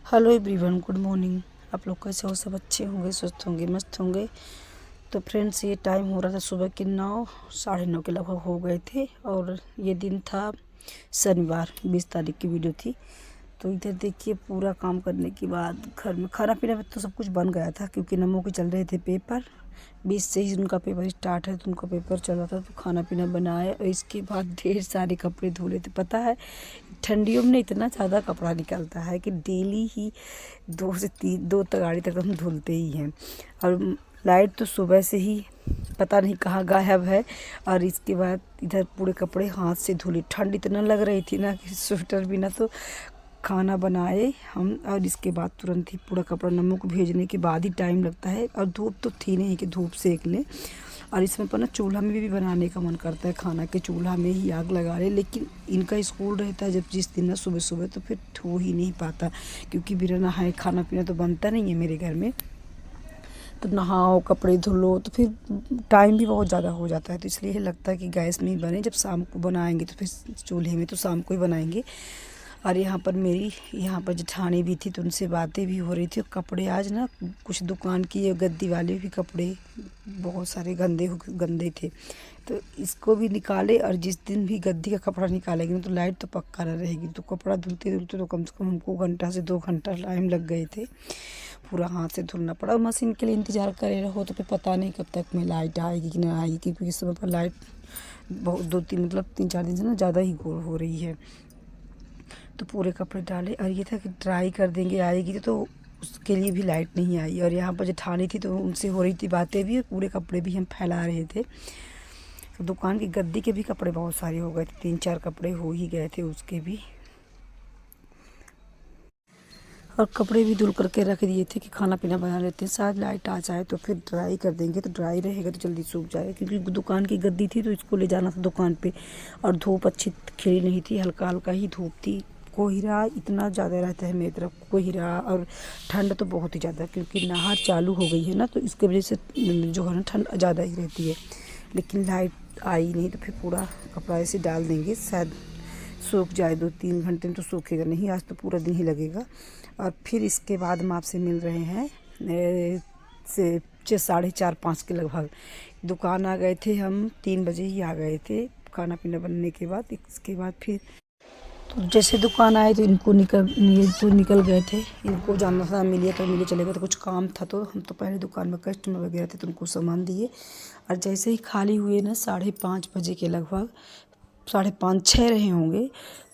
Hello everyone, good morning. आप लोग कैसे हो? सब अच्छे होंगे, स्वस्थ होंगे, मस्त होंगे। तो फ्रेंड्स, ये टाइम हो रहा था सुबह के 9, साढ़े 9 के लगभग हो गए थे और ये दिन था शनिवार, 20 तारीख की वीडियो थी। तो इधर देखिए, पूरा काम करने के बाद घर में खाना पीना में तो सब कुछ बन गया था, क्योंकि नमो के चल रहे थे पेपर। 20 से ही उनका पेपर स्टार्ट है, तो उनका पेपर चल रहा था, तो खाना पीना बनाया और इसके बाद ढेर सारे कपड़े धुले थे। पता है, ठंडियों में इतना ज़्यादा कपड़ा निकलता है कि डेली ही 2 गाड़ी तक हम धुलते ही हैं। और लाइट तो सुबह से ही पता नहीं कहाँ गायब है। और इसके बाद इधर पूरे कपड़े हाथ से धुले। ठंड इतना लग रही थी ना कि स्वेटर बिना तो खाना बनाए हम। और इसके बाद तुरंत ही पूरा कपड़ा नमक भेजने के बाद ही टाइम लगता है। और धूप तो थी नहीं कि धूप सेक लें। और इसमें पर ना चूल्हा में भी बनाने का मन करता है खाना, के चूल्हा में ही आग लगा ले। लेकिन इनका स्कूल रहता है जब जिस दिन ना सुबह सुबह, तो फिर हो ही नहीं पाता, क्योंकि बिना नहाए खाना पीना तो बनता नहीं है मेरे घर में। तो नहाओ, कपड़े धुलो, तो फिर टाइम भी बहुत ज़्यादा हो जाता है। तो इसलिए लगता है कि गैस में ही बने। जब शाम को बनाएंगे तो फिर चूल्हे में तो शाम को ही बनाएंगे। और यहाँ पर मेरी जेठानी भी थी, तो उनसे बातें भी हो रही थी। और कपड़े आज ना कुछ दुकान की ये गद्दी वाले भी कपड़े बहुत सारे गंदे थे, तो इसको भी निकाले। और जिस दिन भी गद्दी का कपड़ा निकालेंगे तो लाइट तो पक्का न रहेगी। तो कपड़ा धुलते धुलते तो कम से कम हमको घंटा से 2 घंटा टाइम लग गए थे। पूरा हाथ से धुलना पड़ा। और मशीन के लिए इंतज़ार करे रहो तो फिर पता नहीं कब तक में लाइट आएगी कि नहीं आएगी, क्योंकि इस समय पर लाइट बहुत 3-4 दिन से ना ज़्यादा ही गोल हो रही है। तो पूरे कपड़े डाले और ये था कि ड्राई कर देंगे, आएगी तो उसके लिए भी लाइट नहीं आई। और यहाँ पर जेठानी थी, तो उनसे हो रही थी बातें भी, पूरे कपड़े भी हम फैला रहे थे। तो दुकान की गद्दी के भी कपड़े बहुत सारे हो गए थे, 3-4 कपड़े हो ही गए थे उसके भी। और कपड़े भी धुल करके रख दिए थे कि खाना पीना बना लेते हैं, शायद लाइट आ जाए तो फिर ड्राई कर देंगे। तो ड्राई रहेगा तो जल्दी सूख जाएगा, क्योंकि दुकान की गद्दी थी तो इसको ले जाना था दुकान पे। और धूप अच्छी खिली नहीं थी, हल्का हल्का ही धूप थी। कोहरा इतना ज़्यादा रहता है मेरी तरफ, कोहरा। और ठंड तो बहुत ही ज़्यादा, क्योंकि नहर चालू हो गई है ना, तो इसकी वजह से जो है ना ठंड ज़्यादा ही रहती है। लेकिन लाइट आई नहीं, तो फिर पूरा कपड़ा ऐसे डाल देंगे, शायद सूख जाए। 2-3 घंटे में तो सूखेगा नहीं, आज तो पूरा दिन ही लगेगा। और फिर इसके बाद हम आपसे मिल रहे हैं से 4:30-5 के लगभग। दुकान आ गए थे हम, 3 बजे ही आ गए थे खाना पीना बनने के बाद। इसके बाद फिर तो जैसे दुकान आए तो ये निकल गए थे। इनको जाना था मिलिए, तो मिलिए चले गए, तो कुछ काम था। तो हम तो पहले दुकान में कस्टमर वगैरह थे, तो उनको सामान दिए। और जैसे ही खाली हुए ना 5:30 बजे के लगभग, 5:30-6 रहे होंगे,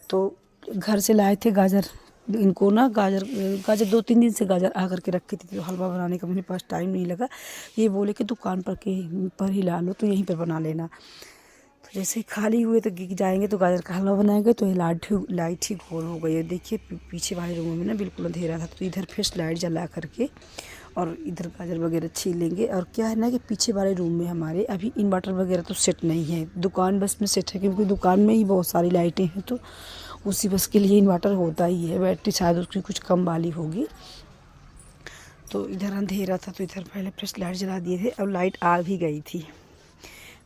तो घर से लाए थे गाजर। इनको ना गाजर 2-3 दिन से गाजर आ करके रखी थी, तो हलवा बनाने का मेरे पास टाइम नहीं लगा। ये बोले कि दुकान पर ही ला लो, तो यहीं पर बना लेना। तो जैसे ही खाली हुए तो जाएंगे तो गाजर का हलवा बनाएंगे। तो ये लाइट ही घोर हो गई है। देखिए पीछे वाले रूम में ना बिल्कुल अंधेरा था, तो इधर फिर लाइट जला करके और इधर गाजर वगैरह छील लेंगे। और क्या है ना कि पीछे वाले रूम में हमारे अभी इन्वर्टर वगैरह तो सेट नहीं है, दुकान बस में सेट है, क्योंकि दुकान में ही बहुत सारी लाइटें हैं। तो उसी बस के लिए इन्वर्टर होता ही है, बैटरी शायद उसकी कुछ कम वाली होगी। तो इधर अंधेरा था, तो इधर पहले फ्रेश लाइट जला दिए थे। अब लाइट आ भी गई थी,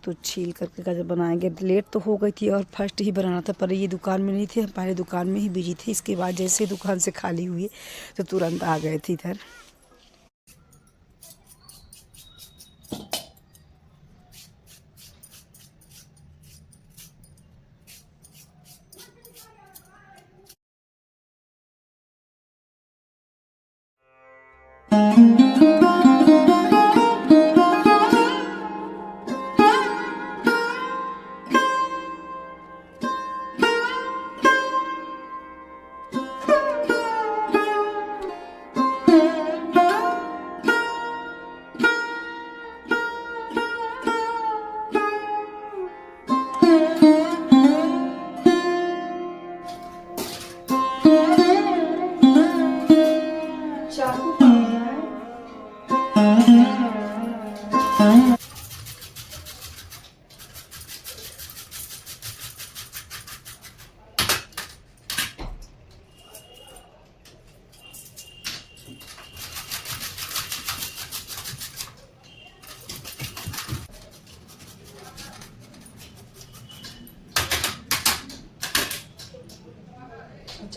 तो छील करके गाजर बनाएंगे। लेट तो हो गई थी और फर्स्ट ही बनाना था, पर ये दुकान में नहीं थे, हम पहले दुकान में ही बिजी थे। इसके बाद जैसे दुकान से खाली हुई तो तुरंत आ गए थे इधर।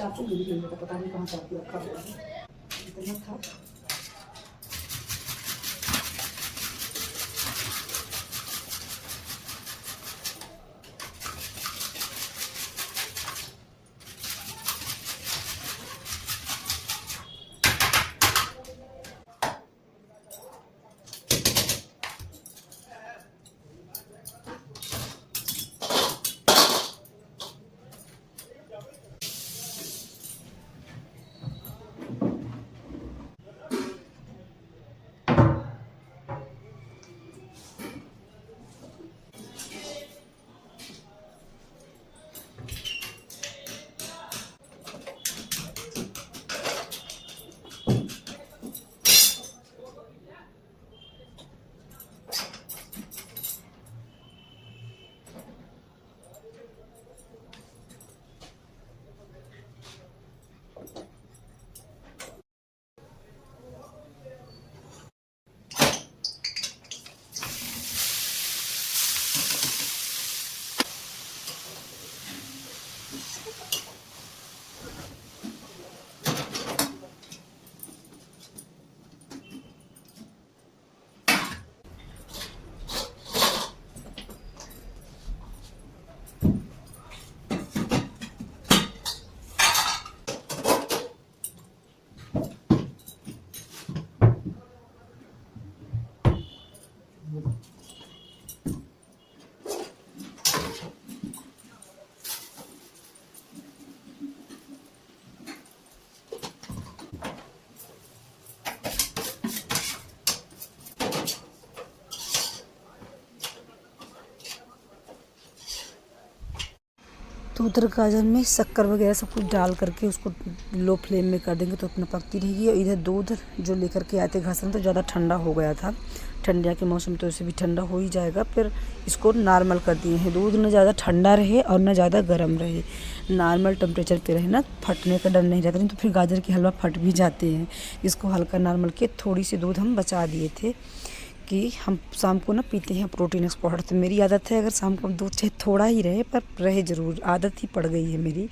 चाकू मिल गई था, पता नहीं कहाँ चाकू रखा हुआ है, इतना था। तो उधर गाजर में शक्कर वगैरह सब कुछ डाल करके उसको लो फ्लेम में कर देंगे तो अपना पकती रहेगी। और इधर दूध जो लेकर के आए थे घसरन, तो ज़्यादा ठंडा हो गया था, ठंडिया के मौसम तो इसे भी ठंडा हो ही जाएगा। फिर इसको नॉर्मल कर दिए हैं, दूध न ज़्यादा ठंडा रहे और न ज़्यादा गर्म रहे, नॉर्मल टेम्परेचर पे रहे ना, फटने का डर नहीं रहता, नहीं तो फिर गाजर के हलवा फट भी जाते हैं। इसको हल्का नॉर्मल के थोड़ी सी दूध हम बचा दिए थे कि हम शाम को ना पीते हैं प्रोटीन एक्स पाउडर। तो मेरी आदत है अगर शाम को दूध चाहे थोड़ा ही रहे पर रहे ज़रूर, आदत ही पड़ गई है मेरी,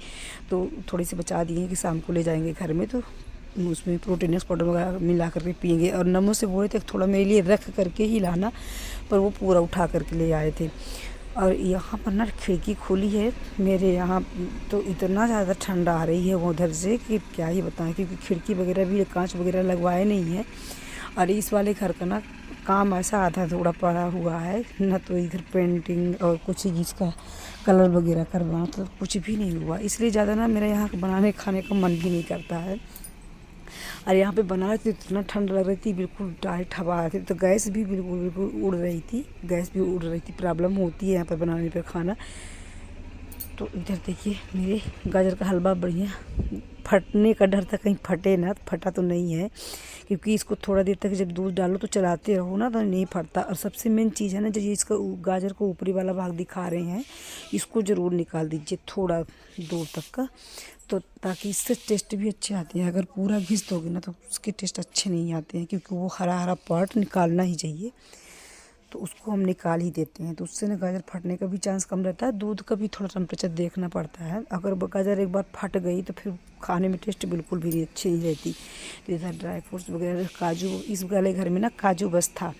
तो थोड़ी सी बचा दी है कि शाम को ले जाएंगे घर में तो उसमें प्रोटीन एक्स पाउडर वगैरह मिला करके पिएंगे। और नमो से बोले थे थोड़ा मेरे लिए रख करके ही लाना, पर वो पूरा उठा करके ले आए थे। और यहाँ पर ना खिड़की खुली है मेरे यहाँ, तो इतना ज़्यादा ठंडा आ रही है वो उधर से कि क्या ही बताएं, क्योंकि खिड़की वगैरह भी कांच वगैरह लगवाए नहीं है। और इस वाले घर का ना काम ऐसा आधा थोड़ा पड़ा हुआ है ना, तो इधर पेंटिंग और कुछ चीज़ का कलर वगैरह करवाना तो कुछ भी नहीं हुआ, इसलिए ज़्यादा ना मेरा यहाँ बनाने खाने का मन भी नहीं करता है। और यहाँ पे बना रही थी इतना ठंड लग रही थी, बिल्कुल डायरेक्ट हवा आ रही थी, तो गैस भी बिल्कुल उड़ रही थी, गैस भी उड़ रही थी। प्रॉब्लम होती है यहाँ पर बनाने पर खाना। तो इधर देखिए मेरे गाजर का हलवा बढ़िया, फटने का डर था कहीं फटे ना, फटा तो नहीं है, क्योंकि इसको थोड़ा देर तक जब दूध डालो तो चलाते रहो ना तो नहीं फटता। और सबसे मेन चीज़ है ना, जो इसका गाजर को ऊपरी वाला भाग दिखा रहे हैं, इसको ज़रूर निकाल दीजिए थोड़ा दूर तक का, तो ताकि इससे टेस्ट भी अच्छे आते हैं। अगर पूरा घिस दोगे ना तो उसके टेस्ट अच्छे नहीं आते हैं, क्योंकि वो हरा हरा पार्ट निकालना ही चाहिए, तो उसको हम निकाल ही देते हैं। तो उससे ना गाजर फटने का भी चांस कम रहता है। दूध का भी थोड़ा टेम्परेचर देखना पड़ता है, अगर गाजर एक बार फट गई तो फिर खाने में टेस्ट बिल्कुल भी अच्छी नहीं रहती। तो इधर ड्राई फ्रूट्स वगैरह, काजू, इस वाले घर में ना काजू बस था,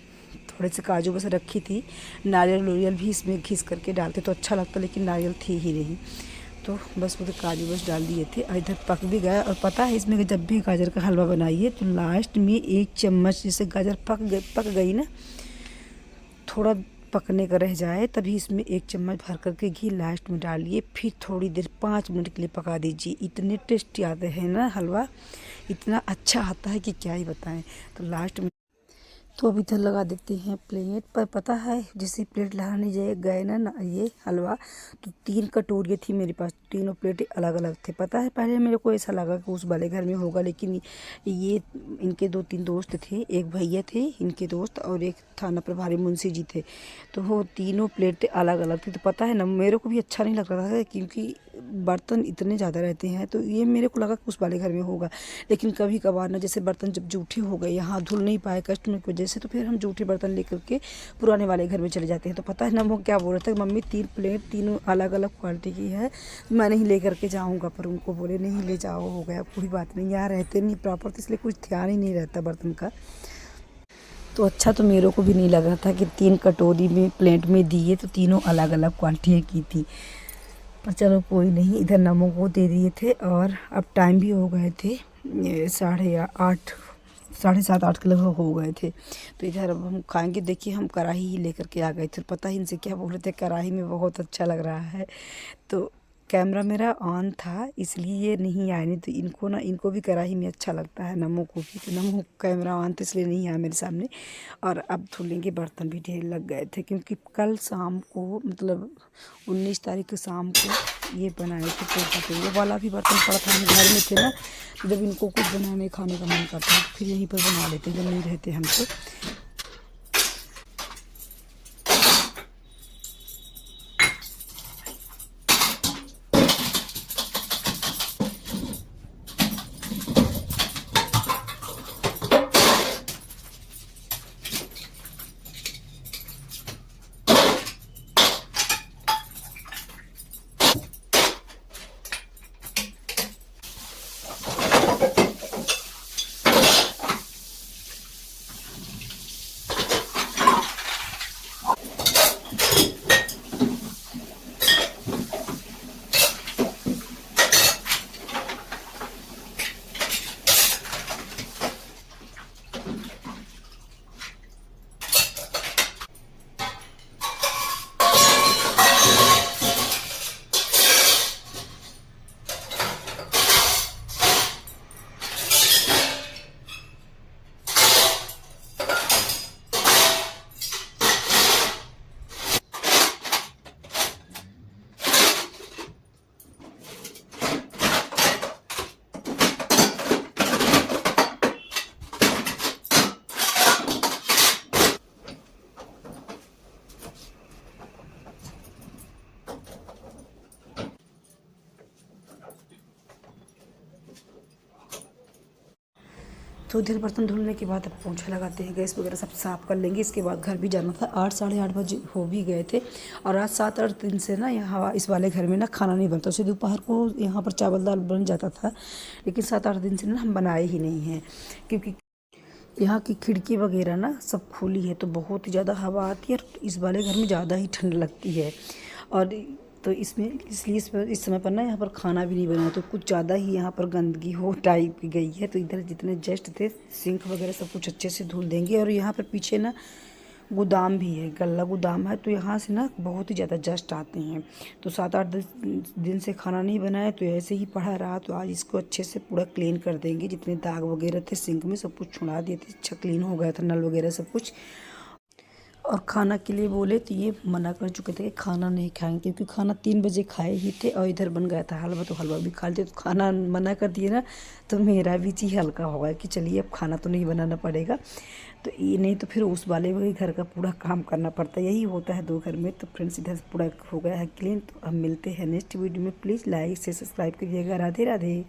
थोड़े से काजू बस रखी थी, नारियल लोरियल भी इसमें घिस करके डालते तो अच्छा लगता, लेकिन नारियल थी ही नहीं, तो बस वो काजू बस डाल दिए थे। इधर पक भी गया। और पता है इसमें जब भी गाजर का हलवा बनाइए तो लास्ट में 1 चम्मच, जैसे गाजर पक गई ना, थोड़ा पकने का रह जाए तभी इसमें 1 चम्मच भर करके घी लास्ट में डालिए, फिर थोड़ी देर 5 मिनट के लिए पका दीजिए। इतने टेस्टी आते हैं ना हलवा, इतना अच्छा आता है कि क्या ही बताएं। तो लास्ट में तो अब इधर लगा देते हैं प्लेट पर। पता है जैसे प्लेट लगाने गए ना ये हलवा, तो 3 कटोरियाँ थी मेरे पास, तीनों प्लेटें अलग अलग थे। पता है पहले मेरे को ऐसा लगा कि उस वाले घर में होगा, लेकिन ये इनके 2-3 दोस्त थे, एक भैया थे इनके दोस्त और एक थाना प्रभारी मुंशी जी थे, तो वो तीनों प्लेटें अलग अलग थी। तो पता है ना मेरे को भी अच्छा नहीं लग रहा था, क्योंकि बर्तन इतने ज़्यादा रहते हैं, तो ये मेरे को लगा कि उस वाले घर में होगा। लेकिन कभी कभार ना जैसे बर्तन जब जूठे हो गए, यहाँ धुल नहीं पाए कस्टमर की वजह से, तो फिर हम जूठे बर्तन लेकर के पुराने वाले घर में चले जाते हैं। तो पता है ना वो क्या बोल रहे थे, मम्मी 3 प्लेट तीनों अलग अलग क्वालिटी की है, मैं नहीं ले करके जाऊँगा। पर उनको बोले नहीं ले जाओ, हो गया, कोई बात नहीं, यहाँ रहते नहीं प्रॉपर, तो इसलिए कुछ ध्यान ही नहीं रहता बर्तन का। तो अच्छा तो मेरे को भी नहीं लग रहा था कि 3 कटोरी में प्लेट में दिए तो तीनों अलग अलग क्वालिटी की थी। पर चलो कोई नहीं, इधर नमक वो दे दिए थे और अब टाइम भी हो गए थे 8:30 7:30 के लगभग हो गए थे। तो इधर अब हम खाएंगे। देखिए हम कढ़ाई ही लेकर के आ गए थे, पता ही इनसे क्या बोल रहे थे, कढ़ाई में बहुत अच्छा लग रहा है। तो कैमरा मेरा ऑन था इसलिए ये नहीं आया, नहीं तो इनको भी कढ़ाई में अच्छा लगता है, नमो को भी। तो नमो कैमरा ऑन था इसलिए नहीं आया मेरे सामने। और अब धुलने के बर्तन भी ढेर लग गए थे, क्योंकि कल शाम को मतलब 19 तारीख को शाम को ये बनाए थे पोहा। तो वो वाला भी बर्तन पड़ा था, हम घर में थे ना, तो जब इनको कुछ बनाने खाने का मन करता है तो फिर यहीं पर बना लेते, जब नहीं रहते हम तो। तो इधर बर्तन धुलने के बाद अब पोंछा लगाते हैं, गैस वगैरह सब साफ़ कर लेंगे। इसके बाद घर भी जाना था, 8 8:30 बजे हो भी गए थे। और आज 7-8 दिन से ना यहाँ इस वाले घर में ना खाना नहीं बनता। उसे दोपहर को यहाँ पर चावल दाल बन जाता था, लेकिन 7-8 दिन से ना हम बनाए ही नहीं हैं, क्योंकि यहाँ की खिड़की वगैरह ना सब खुली है, तो बहुत ही ज़्यादा हवा आती है और इस वाले घर में ज़्यादा ही ठंड लगती है। और तो इसमें इसलिए इस समय पर ना यहाँ पर खाना भी नहीं बना, तो कुछ ज़्यादा ही यहाँ पर गंदगी हो टाइप की गई है। तो इधर जितने जस्ट थे सिंक वगैरह सब कुछ अच्छे से धुल देंगे। और यहाँ पर पीछे ना गोदाम भी है, गल्ला गोदाम है, तो यहाँ से ना बहुत ही ज़्यादा जस्ट आते हैं। तो 7-8 दिन से खाना नहीं बनाया, तो ऐसे ही पड़ा रहा। तो आज इसको अच्छे से पूरा क्लीन कर देंगे। जितने दाग वगैरह थे सिंक में सब कुछ छुड़ा दिए थे, अच्छा क्लीन हो गया था, नल वगैरह सब कुछ। और खाना के लिए बोले तो ये मना कर चुके थे कि खाना नहीं खाएंगे, क्योंकि खाना 3 बजे खाए ही थे और इधर बन गया था हलवा, तो हलवा भी खा लिया। तो खाना मना कर दिए ना, तो मेरा भी जी हल्का हो गया कि चलिए अब खाना तो नहीं बनाना पड़ेगा। तो ये नहीं तो फिर उस वाले वही घर का पूरा काम करना पड़ता है, यही होता है 2 घर में। तो फ्रेंड्स इधर पूरा हो गया है क्लीन। तो अब मिलते हैं नेक्स्ट वीडियो में, प्लीज़ लाइक से सब्सक्राइब करिएगा। राधे राधे।